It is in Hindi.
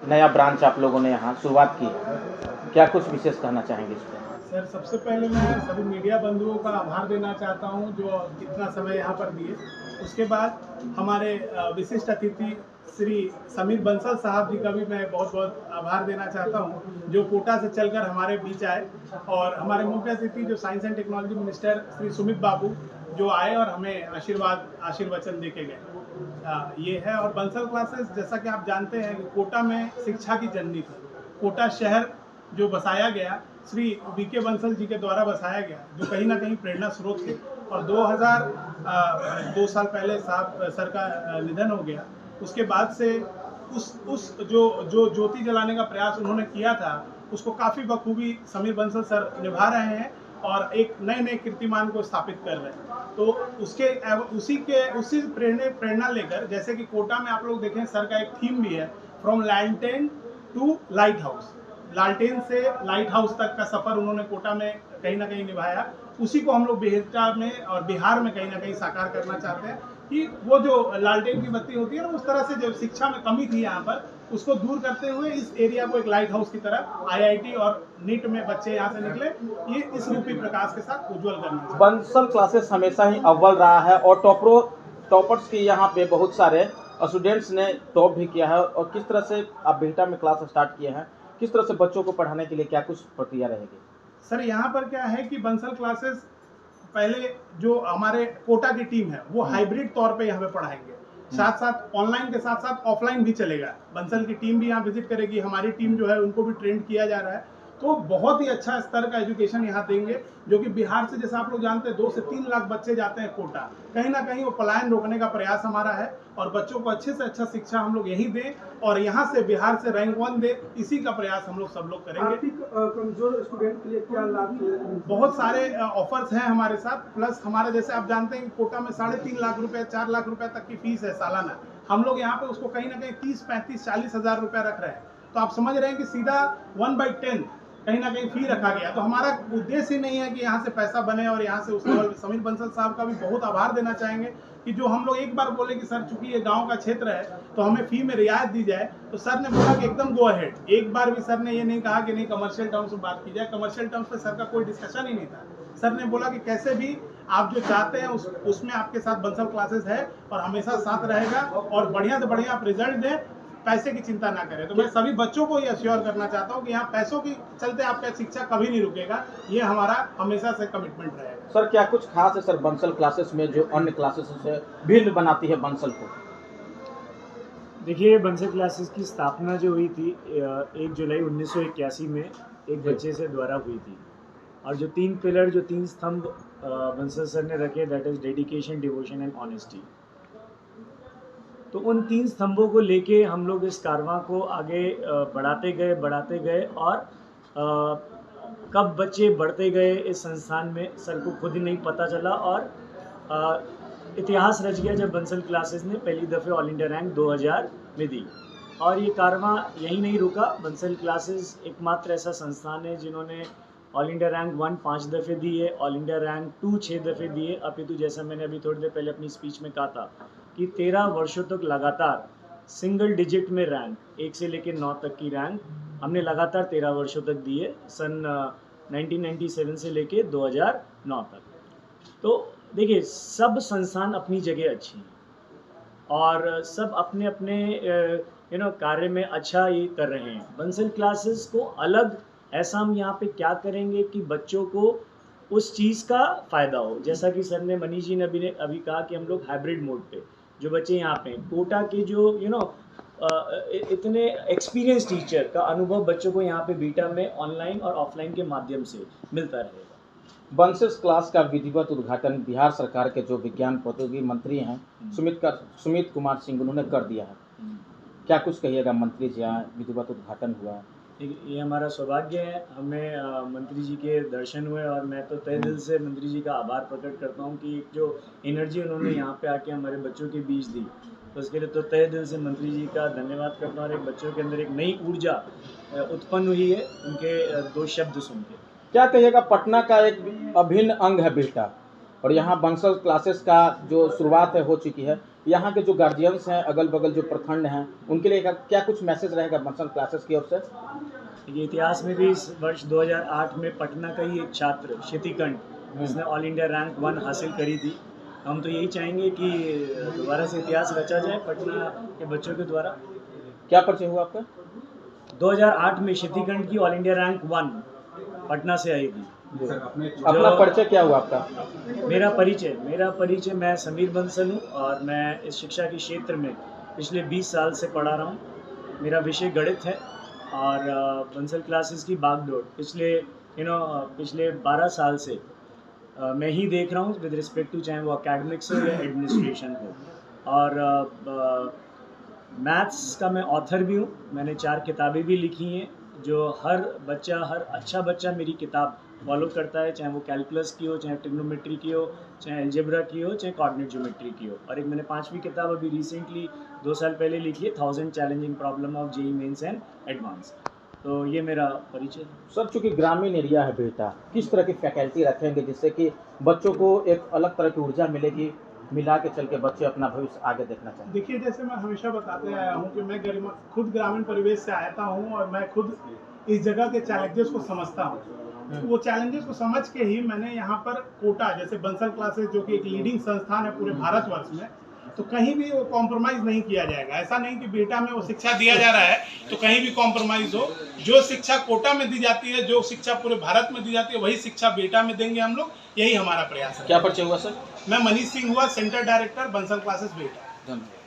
नया ब्रांच आप लोगों ने यहाँ शुरुआत की है, क्या कुछ विशेष कहना चाहेंगे इस पर? सर, सबसे पहले मैं सभी मीडिया बंधुओं का आभार देना चाहता हूं जो इतना समय यहां पर दिए। उसके बाद हमारे विशिष्ट अतिथि श्री समीर बंसल साहब जी का भी मैं बहुत बहुत आभार देना चाहता हूं जो कोटा से चलकर हमारे बीच आए, और हमारे मुख्य अतिथि जो science and technology minister Shri Sumit Babu जो आए और हमें आशीर्वचन दे के गए। ये है। और बंसल क्लासेस, जैसा कि आप जानते हैं कि कोटा में शिक्षा की जननी थी। कोटा शहर जो बसाया गया श्री वीके बंसल जी के द्वारा बसाया गया, जो कहीं ना कहीं प्रेरणा स्रोत थे। और 2 साल पहले साहब सर का निधन हो गया। उसके बाद से उस जो ज्योति जलाने का प्रयास उन्होंने किया था, उसको काफ़ी बखूबी समीर बंसल सर निभा रहे हैं और एक नए कीर्तिमान को स्थापित कर रहे हैं। तो उसी प्रेरणा लेकर, जैसे कि कोटा में आप लोग देखें, सर का एक थीम भी है, फ्रॉम लालटेन टू लाइट हाउस। लालटेन से लाइट हाउस तक का सफर उन्होंने कोटा में कहीं ना कहीं निभाया। उसी को हम लोग बेहटा में और बिहार में कहीं ना कहीं साकार करना चाहते हैं कि वो जो लालटेन की बत्ती होती है ना, उस तरह से जो शिक्षा में कमी थी यहाँ पर, उसको दूर करते हुए इस एरिया को एक लाइट हाउस की तरह आईआईटी और नीट में बच्चे यहाँ से निकले, ये इस रूपी प्रकाश के साथ उज्जवल करना। बंसल क्लासेस हमेशा ही अव्वल रहा है और टॉपर्स की यहाँ पे बहुत सारे स्टूडेंट्स ने टॉप भी किया है। और किस तरह से आप बेहटा में क्लास स्टार्ट किए हैं, किस तरह से बच्चों को पढ़ाने के लिए क्या कुछ प्रक्रिया रहेगी? सर, यहाँ पर क्या है कि बंसल क्लासेस पहले जो हमारे कोटा की टीम है वो हाइब्रिड तौर पे यहाँ पे पढ़ाएंगे, साथ साथ ऑनलाइन के साथ साथ ऑफलाइन भी चलेगा। बंसल की टीम भी यहाँ विजिट करेगी, हमारी टीम जो है उनको भी ट्रेंड किया जा रहा है। तो बहुत ही अच्छा स्तर का एजुकेशन यहाँ देंगे, जो कि बिहार से, जैसा आप लोग जानते हैं, 2 से 3 लाख बच्चे जाते हैं कोटा। कहीं ना कहीं वो पलायन रोकने का प्रयास हमारा है और बच्चों को अच्छे से अच्छा शिक्षा हम लोग यहीं दें और यहाँ से बिहार से रैंक 1 दे, इसी का प्रयास हम लोग सब लोग करेंगे। आर्थिक कमजोर स्टूडेंट के लिए क्या लाभ? बहुत सारे ऑफर्स हैं हमारे साथ। प्लस हमारे, जैसे आप जानते हैं, कोटा में 3.5 लाख रुपए 4 लाख रुपए तक की फीस है सालाना। हम लोग यहाँ पे उसको कहीं ना कहीं 30, 35, 40 हजार रुपए रख रहे हैं। तो आप समझ रहे हैं कि सीधा 1/10 कहीं ना कहीं फी रखा गया। तो हमारा उद्देश्य ही नहीं है कि यहाँ से पैसा बने और यहाँ से उस लेवल। समीर बंसल साहब का भी बहुत आभार देना चाहेंगे कि जो हम लोग एक बार बोले कि सर, चूंकि ये गांव का क्षेत्र है तो हमें फी में रियायत दी जाए, तो सर ने बोला कि एकदम गो अहेड। एक बार भी सर ने ये नहीं कहा कि नहीं कमर्शियल टर्म्स में बात की जाए। कमर्शियल टर्म्स पे सर का कोई डिस्कशन ही नहीं था। सर ने बोला कि कैसे भी आप जो चाहते हैं उसमें आपके साथ बंसल क्लासेस है और हमेशा साथ रहेगा, और बढ़िया से बढ़िया आप रिजल्ट दें, पैसे की चिंता ना करें। तो मैं सभी बच्चों को ये अश्योर करना चाहता हूँ कि यहाँ पैसों की चलते आपका शिक्षा कभी नहीं रुकेगा। ये हमारा हमेशा से कमिटमेंट रहेगा। सर, क्या कुछ खास है सर बंसल क्लासेस में जो अन्य क्लासेस से भिन्न बनाती है बंसल को? देखिए, बंसल क्लासेस की स्थापना जो हुई थी 1 जुलाई 1981 में एक बच्चे से द्वारा हुई थी। और जो 3 पिलर, जो 3 स्तंभ बंसल सर ने रखे, that is dedication, devotion and honesty. तो उन 3 स्तंभों को लेके हम लोग इस कारवां को आगे बढ़ाते गए और कब बच्चे बढ़ते गए इस संस्थान में सर को खुद ही नहीं पता चला। और इतिहास रच गया जब बंसल क्लासेस ने पहली दफ़े ऑल इंडिया रैंक 2000 में दी। और ये कारवां यहीं नहीं रुका। बंसल क्लासेस एकमात्र ऐसा संस्थान है जिन्होंने ऑल इंडिया रैंक 1 5 दफ़े दी है, ऑल इंडिया रैंक 2 6 दफ़े दी है। अपितु जैसा मैंने अभी थोड़ी देर पहले अपनी स्पीच में कहा था कि 13 वर्षों तक लगातार सिंगल डिजिट में रैंक 1 से लेकर 9 तक की रैंक हमने लगातार 13 वर्षों तक दी है, सन 1997 से लेकर 2009 तक। तो देखिए, सब संस्थान अपनी जगह अच्छी हैं और सब अपने अपने कार्य में अच्छा ये कर रहे हैं। बंसल क्लासेस को अलग ऐसा हम यहाँ पे क्या करेंगे कि बच्चों को उस चीज़ का फ़ायदा हो। जैसा कि सर ने, मनीष जी ने अभी कहा कि हम लोग हाइब्रिड मोड पे, जो बच्चे यहाँ पे कोटा के जो इतने एक्सपीरियंस टीचर का अनुभव बच्चों को यहाँ पे बीटा में ऑनलाइन और ऑफलाइन के माध्यम से मिलता रहेगा। बंसल क्लास का विधिवत उद्घाटन बिहार सरकार के जो विज्ञान प्रौद्योगिकी मंत्री हैं सुमित कुमार सिंह, उन्होंने कर दिया है। क्या कुछ कहिएगा मंत्री जी, यहाँ विधिवत उद्घाटन हुआ? ये हमारा सौभाग्य है, हमें मंत्री जी के दर्शन हुए और मैं तो तहे दिल से मंत्री जी का आभार प्रकट करता हूँ कि जो एनर्जी उन्होंने यहाँ पे आके हमारे बच्चों के बीच दी, तो उसके लिए तो तहे दिल से मंत्री जी का धन्यवाद करता हूँ। और एक बच्चों के अंदर एक नई ऊर्जा उत्पन्न हुई है उनके 2 शब्द सुन के। क्या कहिएगा, पटना का एक अभिन्न अंग है बिहटा और यहाँ बंसल क्लासेस का जो शुरुआत है हो चुकी है, यहाँ के जो गार्जियंस हैं, अगल बगल जो प्रखंड हैं, उनके लिए क्या कुछ मैसेज रहेगा बंसल क्लासेस की ओर से? ये इतिहास में भी इस वर्ष 2008 में पटना का ही एक छात्र शितिकंठ, जिसने ऑल इंडिया रैंक 1 हासिल करी थी। हम तो यही चाहेंगे कि दोबारा से इतिहास रचा जाए पटना के बच्चों के द्वारा। क्या परिचय हुआ आपका? 2008 में शितिकंठ की ऑल इंडिया रैंक 1 पटना से आई थी। अपना परिचय क्या हुआ आपका? मेरा परिचय मैं समीर बंसल हूँ और मैं इस शिक्षा के क्षेत्र में पिछले 20 साल से पढ़ा रहा हूँ। मेरा विषय गणित है और बंसल क्लासेस की बागडोर पिछले 12 साल से मैं ही देख रहा हूँ विद रिस्पेक्ट टू, चाहे वो एकेडमिक्स हो या एडमिनिस्ट्रेशन हो। और मैथ्स का मैं ऑथर भी हूँ। मैंने 4 किताबें भी लिखी हैं जो हर अच्छा बच्चा मेरी किताब फॉलो करता है, चाहे वो कैलकुलस की हो, चाहे ट्रिग्नोमेट्री की हो, चाहे अलजेब्रा की हो, चाहे कोऑर्डिनेट ज्योमेट्री की हो। और एक मैंने 5वीं किताब अभी रिसेंटली 2 साल पहले लिखी है, 1000 challenging problem of JEE mains and advance. तो ये मेरा परिचय है। सर, चूँकि ग्रामीण एरिया है बेटा, किस तरह की फैकल्टी रखेंगे जिससे कि बच्चों को एक अलग तरह की ऊर्जा मिलेगी, मिला के चल के बच्चे अपना भविष्य आगे देखना चाहिए? देखिए, जैसे मैं हमेशा बताते आया हूँ कि मैं खुद ग्रामीण परिवेश से आता हूँ और मैं खुद इस जगह के चैलेंजेस को समझता हूँ। तो वो चैलेंजेस को समझ के ही मैंने यहाँ पर कोटा, जैसे बंसल क्लासेस जो कि एक लीडिंग संस्थान है पूरे भारतवर्ष में, तो कहीं भी वो कॉम्प्रोमाइज़ नहीं किया जाएगा। ऐसा नहीं कि बेटा में वो शिक्षा दिया जा रहा है तो कहीं भी कॉम्प्रोमाइज़ हो। जो शिक्षा कोटा में दी जाती है, जो शिक्षा पूरे भारत में दी जाती है, वही शिक्षा बेटा में देंगे हम लोग। यही हमारा प्रयास है। क्या परिचय हुआ सर? मैं मनीष सिंह हुआ, सेंटर डायरेक्टर बंसल क्लासेस बेटा। धन्यवाद।